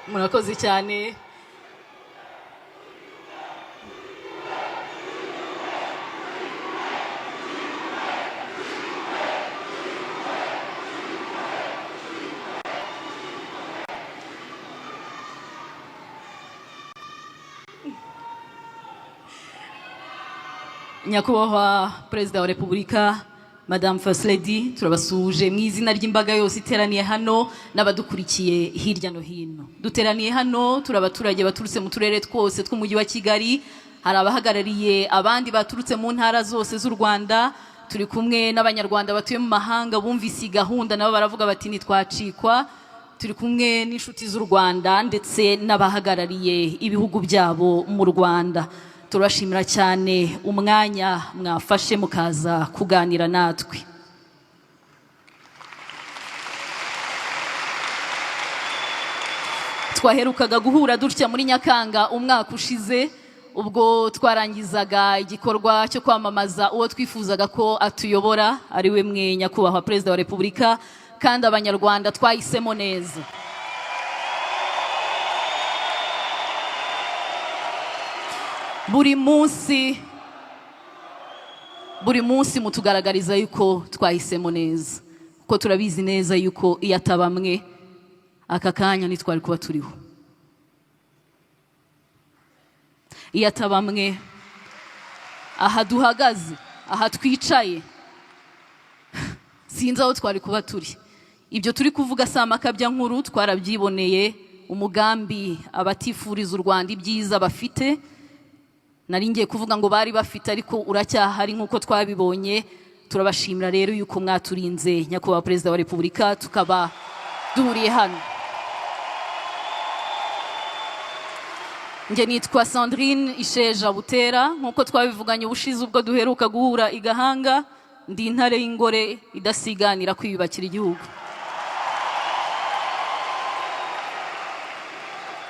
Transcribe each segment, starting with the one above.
murakoze cyane. Nyakubahwa Perezida wa Repubulika, Madame First Lady, turabasuje mu izina ry'imbaga yose iteraniye hano n'abadukurikiye hirya no hino. Duteraniye hano turabaturage baturutse mu turere twose tw'umujyi wa Kigali, hari abahagarariye abandi baturutse mu ntara zose z'u Rwanda, turi kumwe n'abanyarwanda batuye mu mahanga bumvise gahunda nabo baravuga bati nitwacikwa, turi kumwe n'inshuti z'u Rwanda ndetse n'abahagarariye ibihugu byabo mu Rwanda. Turashimira cyane umwanya mwafashe mukaza kuganira natwe. Twaherukaga guhura dutya muri Nyakanga umwaka ushize, ubwo twarangizaga igikorwa cyo kwamamaza uwo twifuzaga ko atuyobora, ari we mwe Nyakubahwa Perezida wa Repubulika, kandi abanyarwanda twahisemo neza. Buri munsi mutugaragariza yuko twahisemo neza, kuko turabizi neza yuko iyo atabamwe aka kanya ntitwari kuba turiho. Iyo atabamwe aha duhagaze, aha twicaye, sinzi aho twari kuba turi. Ibyo turi kuvuga si amakabya nkuru, twarabyiboneye umugambi abatifuriza u Rwanda ibyiza bafite. Nari ngiye kuvuga ngo bari bafite ariko uracyahari nk'uko twabibonye. Turabashimira rero yuko mwaturinze Nyakubahwa Perezida wa Repubulika tukaba duhuriye hano. Nge nitwa Sandrine Isheja Butera, nk'uko twabivuganye ubushize ubwo duheruka guhura i Gahanga. Ndi intare y'ingore idasiganira kwiyubakira igihugu.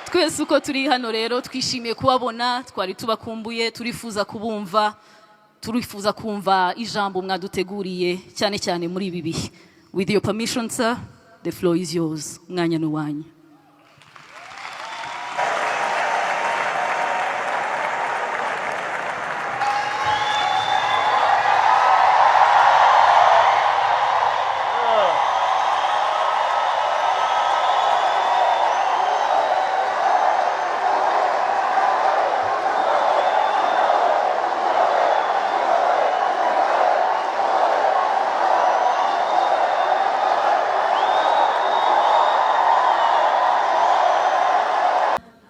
Twese uko turi hano rero twishimiye kubabona, twari tubakumbuye, turifuza kubumva, turifuza kumva ijambo mwaduteguriye cyane cyane muri ibi bihe. With your permission, sir, the floor is yours. Mwanya n'uwanyu.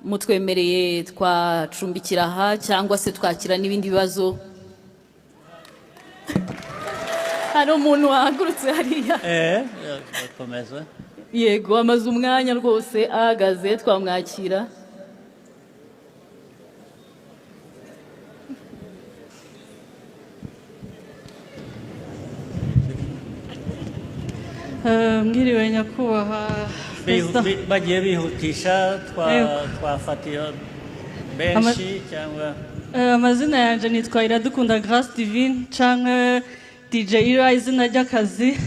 Mutwemereye twacumbikira aha cyangwa se twakira n'ibindi bibazo. Hari umuntu wahagurutse hariya. Bakomeza. Yego, amaze umwanya rwose ahagaze, twamwakira. Mwiriwe Nyakubahwa bagiye bihutisha twafatiye benshi cyangwa amazina yanjye nitwa Iradukunda Grace Divine cyangwa DJ Ira, izina ry'akazi.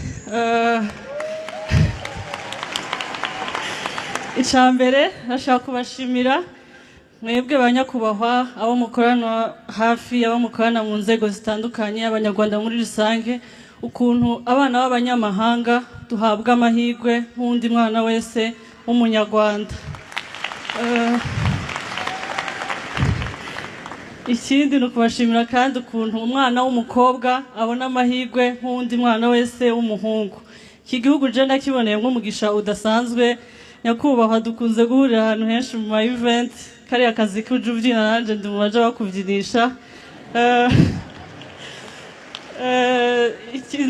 Icyambere nashaka kubashimira mwebwe banyakubahwa, abo mukorana hafi, abo mukorana mu nzego zitandukanye, abanyarwanda muri rusange, ukuntu abana b'abanyamahanga duhabwa amahirwe nk'undi mwana wese w'umunyarwanda. Ikindi ni ukubashimira kandi ukuntu umwana w'umukobwa abona amahirwe nk'undi mwana wese w'umuhungu. Iki gihugu je ndakiboneye nk'umugisha udasanzwe. Nyakubahwa, dukunze guhurira ahantu henshi mu ma event, kariya kazi k'uje ubyina nanjye ndi mu baje bakubyinisha.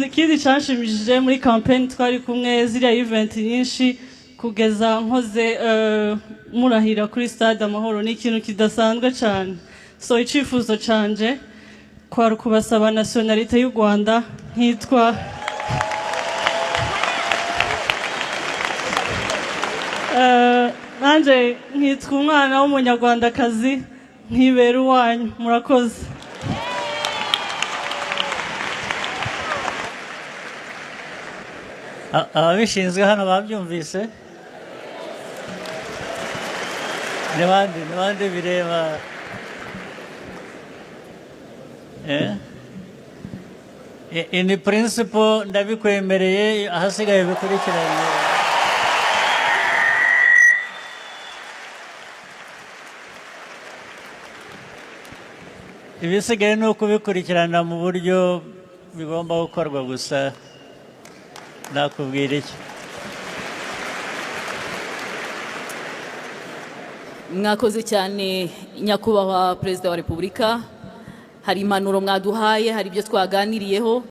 Ikindi cyanshimishije muri campaign twari kumwe ziriya event nyinshi kugeza nkoze murahira kuri Stade Amahoro, ni ikintu kidasanzwe cyane. So icyifuzo canje kwari kubasaba nationalite y'u Rwanda, nkitwa nanje nkitwa umwana w'umunyarwandakazi, nkibera uwanyu. Murakoze. ababishinzwe hano babyumvise. n'abandi bireba in principle ndabikwemereye ahasigaye bikurikiranye ibisigaye ni ukubikurikirana mu buryo bigomba gukorwa gusa nakubwira iki mwakoze cyane nyakubahwa perezida wa repubulika hari impanuro mwaduhaye hari ibyo twaganiriyeho